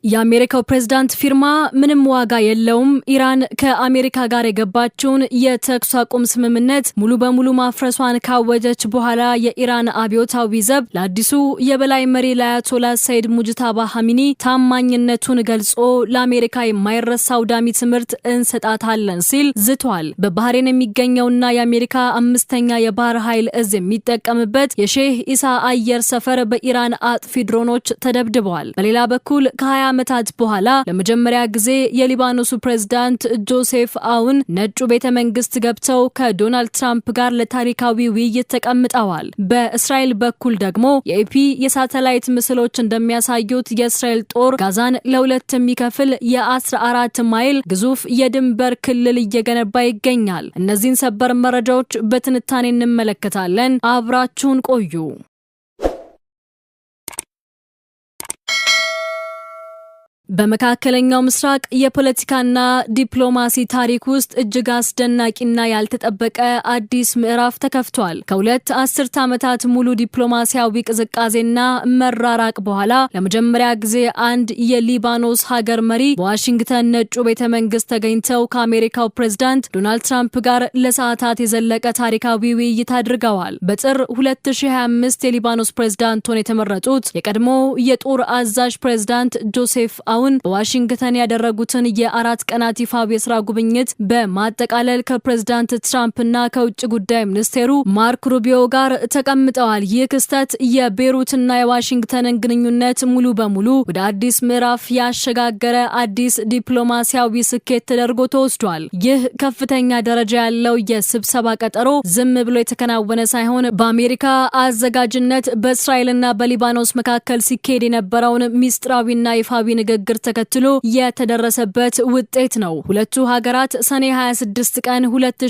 የአሜሪካው ፕሬዝዳንት ፊርማ ምንም ዋጋ የለውም። ኢራን ከአሜሪካ ጋር የገባችውን የተኩስ አቁም ስምምነት ሙሉ በሙሉ ማፍረሷን ካወጀች በኋላ የኢራን አብዮታዊ ዘብ ለአዲሱ የበላይ መሪ ለአያቶላህ ሰይድ ሙጅታባ ኻሜኒ ታማኝነቱን ገልጾ ለአሜሪካ የማይረሳ አውዳሚ ትምህርት እንሰጣታለን ሲል ዝቷል። በባህሬን የሚገኘውና የአሜሪካ አምስተኛ የባህር ኃይል እዝ የሚጠቀምበት የሼህ ኢሳ አየር ሰፈር በኢራን አጥፊ ድሮኖች ተደብድበዋል። በሌላ በኩል ከ20 ዓመታት በኋላ ለመጀመሪያ ጊዜ የሊባኖሱ ፕሬዝዳንት ጆሴፍ አውን ነጩ ቤተ መንግስት ገብተው ከዶናልድ ትራምፕ ጋር ለታሪካዊ ውይይት ተቀምጠዋል። በእስራኤል በኩል ደግሞ የኤፒ የሳተላይት ምስሎች እንደሚያሳዩት የእስራኤል ጦር ጋዛን ለሁለት የሚከፍል የ14 ማይል ግዙፍ የድንበር ክልል እየገነባ ይገኛል። እነዚህን ሰበር መረጃዎች በትንታኔ እንመለከታለን። አብራችሁን ቆዩ። በመካከለኛው ምስራቅ የፖለቲካና ዲፕሎማሲ ታሪክ ውስጥ እጅግ አስደናቂና ያልተጠበቀ አዲስ ምዕራፍ ተከፍቷል። ከሁለት አስርት ዓመታት ሙሉ ዲፕሎማሲያዊ ቅዝቃዜና መራራቅ በኋላ ለመጀመሪያ ጊዜ አንድ የሊባኖስ ሀገር መሪ በዋሽንግተን ነጩ ቤተ መንግስት ተገኝተው ከአሜሪካው ፕሬዝዳንት ዶናልድ ትራምፕ ጋር ለሰዓታት የዘለቀ ታሪካዊ ውይይት አድርገዋል። በጥር 2025 የሊባኖስ ፕሬዝዳንት ሆነው የተመረጡት የቀድሞ የጦር አዛዥ ፕሬዝዳንት ጆሴፍ አውን በዋሽንግተን ያደረጉትን የ4 ቀናት ይፋዊ የስራ ጉብኝት በማጠቃለል ከፕሬዝዳንት ትራምፕና ከውጭ ጉዳይ ሚኒስቴሩ ማርክ ሩቢዮ ጋር ተቀምጠዋል። ይህ ክስተት የቤሩትና የዋሽንግተንን ግንኙነት ሙሉ በሙሉ ወደ አዲስ ምዕራፍ ያሸጋገረ አዲስ ዲፕሎማሲያዊ ስኬት ተደርጎ ተወስዷል። ይህ ከፍተኛ ደረጃ ያለው የስብሰባ ቀጠሮ ዝም ብሎ የተከናወነ ሳይሆን በአሜሪካ አዘጋጅነት በእስራኤልና በሊባኖስ መካከል ሲካሄድ የነበረውን ሚስጥራዊና ይፋዊ ንግግር ተከትሎ የተደረሰበት ውጤት ነው። ሁለቱ ሀገራት ሰኔ 26 ቀን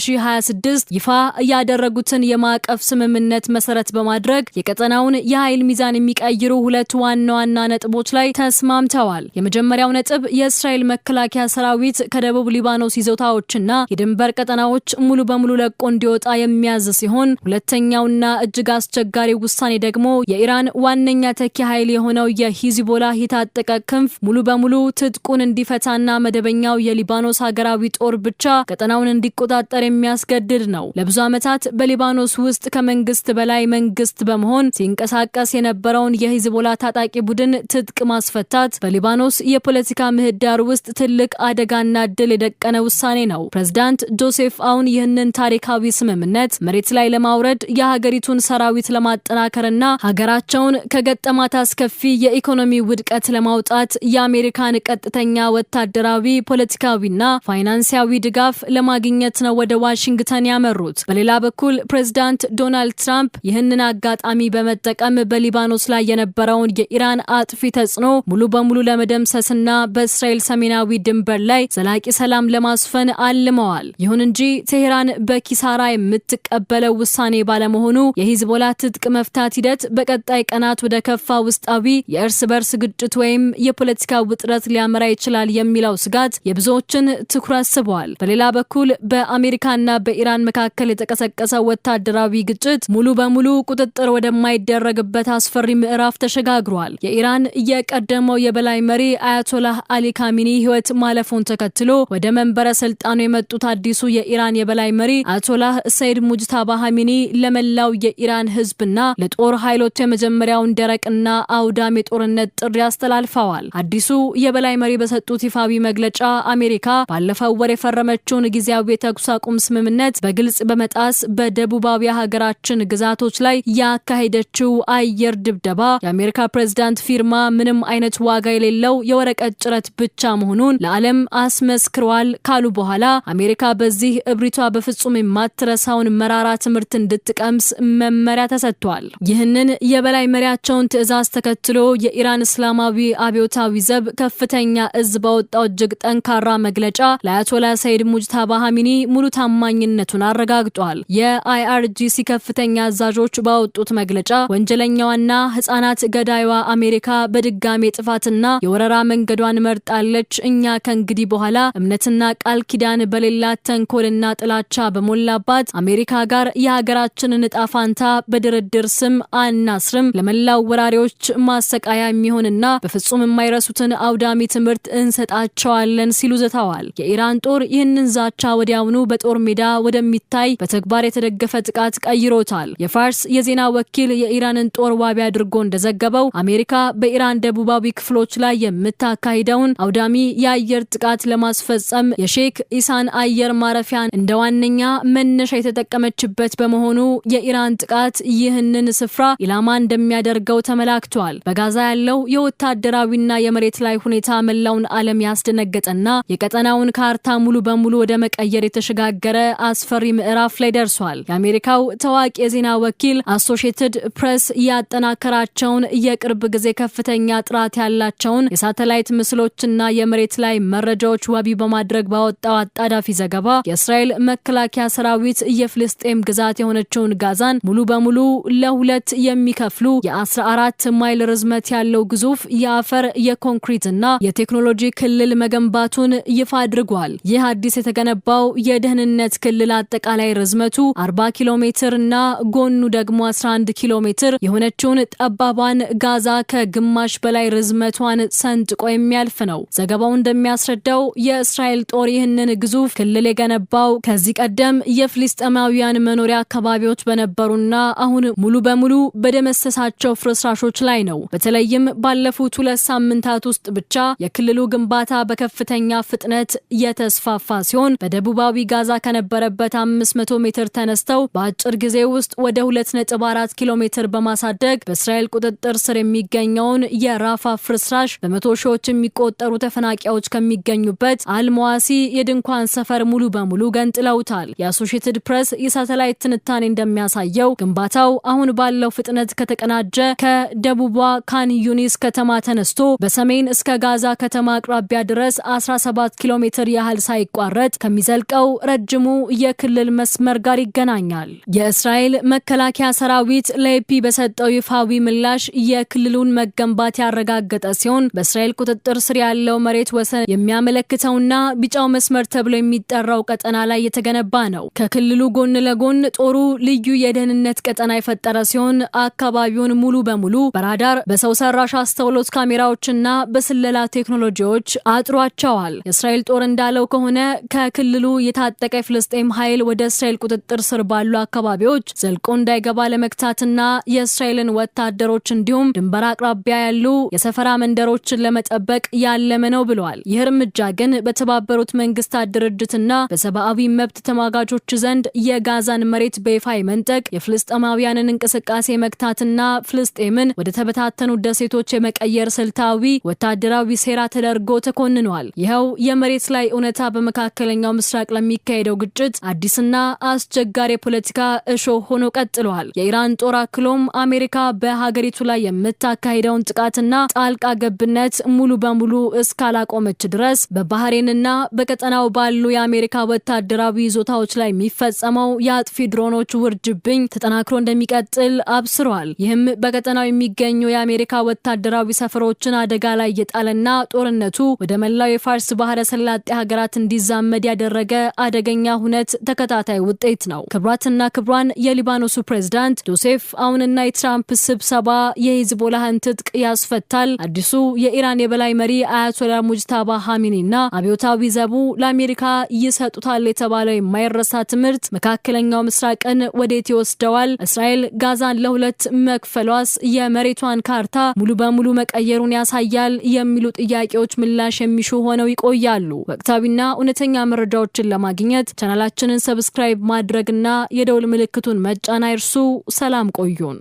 2026 ይፋ ያደረጉትን የማዕቀፍ ስምምነት መሰረት በማድረግ የቀጠናውን የኃይል ሚዛን የሚቀይሩ ሁለት ዋና ነጥቦች ላይ ተስማምተዋል። የመጀመሪያው ነጥብ የእስራኤል መከላከያ ሰራዊት ከደቡብ ሊባኖስ ይዞታዎችና የድንበር ቀጠናዎች ሙሉ በሙሉ ለቆ እንዲወጣ የሚያዝ ሲሆን፣ ሁለተኛውና እጅግ አስቸጋሪ ውሳኔ ደግሞ የኢራን ዋነኛ ተኪ ኃይል የሆነው የሂዝቦላህ የታጠቀ ክንፍ ሙሉ በሙሉ ትጥቁን እንዲፈታና መደበኛው የሊባኖስ ሀገራዊ ጦር ብቻ ቀጠናውን እንዲቆጣጠር የሚያስገድድ ነው። ለብዙ ዓመታት በሊባኖስ ውስጥ ከመንግስት በላይ መንግስት በመሆን ሲንቀሳቀስ የነበረውን የሂዝቦላ ታጣቂ ቡድን ትጥቅ ማስፈታት በሊባኖስ የፖለቲካ ምህዳር ውስጥ ትልቅ አደጋና እድል የደቀነ ውሳኔ ነው። ፕሬዝዳንት ጆሴፍ አውን ይህንን ታሪካዊ ስምምነት መሬት ላይ ለማውረድ የሀገሪቱን ሰራዊት ለማጠናከርና ሀገራቸውን ከገጠማት አስከፊ የኢኮኖሚ ውድቀት ለማውጣት የአሜሪካን ቀጥተኛ ወታደራዊ ፖለቲካዊና ፋይናንሲያዊ ድጋፍ ለማግኘት ነው ወደ ዋሽንግተን ያመሩት። በሌላ በኩል ፕሬዝዳንት ዶናልድ ትራምፕ ይህንን አጋጣሚ በመጠቀም በሊባኖስ ላይ የነበረውን የኢራን አጥፊ ተጽዕኖ ሙሉ በሙሉ ለመደምሰስና በእስራኤል ሰሜናዊ ድንበር ላይ ዘላቂ ሰላም ለማስፈን አልመዋል። ይሁን እንጂ ቴሄራን በኪሳራ የምትቀበለው ውሳኔ ባለመሆኑ የሂዝቦላ ትጥቅ መፍታት ሂደት በቀጣይ ቀናት ወደ ከፋ ውስጣዊ የእርስ በርስ ግጭት ወይም የፖለቲካ ውጥረት ሊያመራ ይችላል የሚለው ስጋት የብዙዎችን ትኩረት ስቧል። በሌላ በኩል በአሜሪካና በኢራን መካከል የተቀሰቀሰው ወታደራዊ ግጭት ሙሉ በሙሉ ቁጥጥር ወደማይደረግበት አስፈሪ ምዕራፍ ተሸጋግሯል። የኢራን የቀደመው የበላይ መሪ አያቶላህ አሊ ኻሜኒ ህይወት ማለፉን ተከትሎ ወደ መንበረ ስልጣኑ የመጡት አዲሱ የኢራን የበላይ መሪ አያቶላህ ሰይድ ሙጅታባ ኻሜኒ ለመላው የኢራን ህዝብና ለጦር ኃይሎች የመጀመሪያውን ደረቅና አውዳሚ የጦርነት ጥሪ አስተላልፈዋል። አዲሱ የበላይ መሪ በሰጡት ይፋዊ መግለጫ አሜሪካ ባለፈው ወር የፈረመችውን ጊዜያዊ የተኩስ አቁም ስምምነት በግልጽ በመጣስ በደቡባዊ ሀገራችን ግዛቶች ላይ ያካሄደችው አየር ድብደባ የአሜሪካ ፕሬዝዳንት ፊርማ ምንም አይነት ዋጋ የሌለው የወረቀት ጭረት ብቻ መሆኑን ለዓለም አስመስክሯል ካሉ በኋላ አሜሪካ በዚህ እብሪቷ በፍጹም የማትረሳውን መራራ ትምህርት እንድትቀምስ መመሪያ ተሰጥቷል። ይህንን የበላይ መሪያቸውን ትዕዛዝ ተከትሎ የኢራን እስላማዊ አብዮታዊ ዘብ ከፍተኛ እዝ ባወጣው እጅግ ጠንካራ መግለጫ ለአያቶላህ ሰይድ ሙጅታባ ኻሜኒ ሙሉ ታማኝነቱን አረጋግጧል። የአይአርጂሲ ከፍተኛ አዛዦች ባወጡት መግለጫ ወንጀለኛዋና ህፃናት ገዳይዋ አሜሪካ በድጋሜ ጥፋትና የወረራ መንገዷን መርጣለች። እኛ ከእንግዲህ በኋላ እምነትና ቃል ኪዳን በሌላት ተንኮልና ጥላቻ በሞላባት አሜሪካ ጋር የሀገራችንን ዕጣ ፋንታ በድርድር ስም አናስርም። ለመላው ወራሪዎች ማሰቃያ የሚሆንና በፍጹም የማይረሱትን አውዳሚ ትምህርት እንሰጣቸዋለን ሲሉ ዝተዋል። የኢራን ጦር ይህንን ዛቻ ወዲያውኑ በጦር ሜዳ ወደሚታይ በተግባር የተደገፈ ጥቃት ቀይሮታል። የፋርስ የዜና ወኪል የኢራንን ጦር ዋቢ አድርጎ እንደዘገበው አሜሪካ በኢራን ደቡባዊ ክፍሎች ላይ የምታካሂደውን አውዳሚ የአየር ጥቃት ለማስፈጸም የሼክ ኢሳን አየር ማረፊያን እንደ ዋነኛ መነሻ የተጠቀመችበት በመሆኑ የኢራን ጥቃት ይህንን ስፍራ ኢላማ እንደሚያደርገው ተመላክቷል። በጋዛ ያለው የወታደራዊና የመሬት ላይ ሁኔታ መላውን ዓለም ያስደነገጠና የቀጠናውን ካርታ ሙሉ በሙሉ ወደ መቀየር የተሸጋገረ አስፈሪ ምዕራፍ ላይ ደርሷል። የአሜሪካው ታዋቂ የዜና ወኪል አሶሺየትድ ፕሬስ ያጠናከራቸውን የቅርብ ጊዜ ከፍተኛ ጥራት ያላቸውን የሳተላይት ምስሎችና የመሬት ላይ መረጃዎች ዋቢ በማድረግ ባወጣው አጣዳፊ ዘገባ የእስራኤል መከላከያ ሰራዊት የፍልስጤም ግዛት የሆነችውን ጋዛን ሙሉ በሙሉ ለሁለት የሚከፍሉ የ14 ማይል ርዝመት ያለው ግዙፍ የአፈር የኮንክሪትና የቴክኖሎጂ ክልል መገንባቱን ይፋ አድርጓል። ይህ አዲስ የተገነባው የደህንነት ክልል አጠቃላይ ርዝመቱ 40 ኪሎ ሜትር እና ጎኑ ደግሞ 11 ኪሎ ሜትር የሆነችውን ጠባቧን ጋዛ ከግማሽ በላይ ርዝመቷን ሰንጥቆ የሚያልፍ ነው። ዘገባው እንደሚያስረዳው የእስራኤል ጦር ይህንን ግዙፍ ክልል የገነባው ከዚህ ቀደም የፍልስጤማውያን መኖሪያ አካባቢዎች በነበሩና አሁን ሙሉ በሙሉ በደመሰሳቸው ፍርስራሾች ላይ ነው። በተለይም ባለፉት 2 ሳምንታት ውስጥ ብቻ የክልሉ ግንባታ በከፍተኛ ፍጥነት የተስፋፋ ሲሆን በደቡባዊ ጋዛ ከነበረበት 500 ሜትር ተነስተው በአጭር ጊዜ ውስጥ ወደ 2.4 ኪሎ ሜትር በማሳደግ በእስራኤል ቁጥጥር ስር የሚገኘውን የራፋ ፍርስራሽ በመቶ ሺዎች የሚቆጠሩ ተፈናቃዮች ከሚገኙበት አልመዋሲ የድንኳን ሰፈር ሙሉ በሙሉ ገንጥለውታል። የአሶሺየትድ ፕሬስ የሳተላይት ትንታኔ እንደሚያሳየው ግንባታው አሁን ባለው ፍጥነት ከተቀናጀ ከደቡቧ ካን ዩኒስ ከተማ ተነስቶ በሰሜን እስከ ጋዛ ከተማ አቅራቢያ ድረስ 17 ኪሎ ሜትር ያህል ሳይቋረጥ ከሚዘልቀው ረጅሙ የክልል መስመር ጋር ይገናኛል። የእስራኤል መከላከያ ሰራዊት ለኤፒ በሰጠው ይፋዊ ምላሽ የክልሉን መገንባት ያረጋገጠ ሲሆን በእስራኤል ቁጥጥር ስር ያለው መሬት ወሰን የሚያመለክተውና ቢጫው መስመር ተብሎ የሚጠራው ቀጠና ላይ የተገነባ ነው። ከክልሉ ጎን ለጎን ጦሩ ልዩ የደህንነት ቀጠና የፈጠረ ሲሆን አካባቢውን ሙሉ በሙሉ በራዳር በሰው ሰራሽ አስተውሎት ካሜራዎችና በስለላ ቴክኖሎጂዎች አጥሯቸዋል። የእስራኤል ጦር እንዳለው ከሆነ ከክልሉ የታጠቀ ፍልስጤም ኃይል ወደ እስራኤል ቁጥጥር ስር ባሉ አካባቢዎች ዘልቆ እንዳይገባ ለመክታትና የእስራኤልን ወታደሮች እንዲሁም ድንበር አቅራቢያ ያሉ የሰፈራ መንደሮችን ለመጠበቅ ያለመ ነው ብለዋል። ይህ እርምጃ ግን በተባበሩት መንግስታት ድርጅትና በሰብአዊ መብት ተሟጋቾች ዘንድ የጋዛን መሬት በይፋ መንጠቅ፣ የፍልስጤማውያንን እንቅስቃሴ መክታትና ፍልስጤምን ወደ ተበታተኑ ደሴቶች የመቀየር ስልታዊ ወታደራዊ ሴራ ተደርጎ ተኮንኗል። ይኸው የመሬት ላይ እውነታ በመካከለኛው ምስራቅ ለሚካሄደው ግጭት አዲስና አስቸጋሪ የፖለቲካ እሾህ ሆኖ ቀጥሏል። የኢራን ጦር አክሎም አሜሪካ በሀገሪቱ ላይ የምታካሂደውን ጥቃትና ጣልቃ ገብነት ሙሉ በሙሉ እስካላቆመች ድረስ በባህሬንና በቀጠናው ባሉ የአሜሪካ ወታደራዊ ይዞታዎች ላይ የሚፈጸመው የአጥፊ ድሮኖች ውርጅብኝ ተጠናክሮ እንደሚቀጥል አብስሯል። ይህም በቀጠናው የሚገኙ የአሜሪካ ወታደራዊ ሰፈሮችን አደጋ ላይ የጣለና ጦርነቱ ወደ መላው የፋርስ ባህረ ሰላጤ ሀገራት እንዲዛመድ ያደረገ አደገኛ ሁነት ተከታታይ ውጤት ነው። ክብራትና ክብሯን የሊባኖሱ ፕሬዝዳንት ጆሴፍ አውንና የትራምፕ ስብሰባ የሂዝቦላህን ትጥቅ ያስፈታል፣ አዲሱ የኢራን የበላይ መሪ አያቶላ ሙጅታባ ኻሜኒና አብዮታዊ ዘቡ ለአሜሪካ ይሰጡታል የተባለው የማይረሳ ትምህርት መካከለኛው ምስራቅን ወዴት ይወስደዋል? እስራኤል ጋዛን ለሁለት መክፈሏስ የመሬቷን ካርታ ሙሉ በሙሉ መቀየሩን ያሳያል? የሚሉ ጥያቄዎች ምላሽ የሚሹ ሆነው ይቆያሉ። ወቅታዊና እውነተኛ መረጃዎችን ለማግኘት ቻናላችንን ሰብስክራይብ ማድረግና የደውል ምልክቱን መጫን አይርሱ። ሰላም ቆዩን።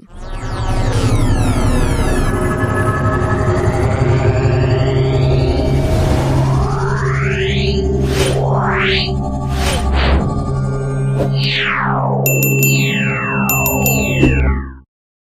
Yeah.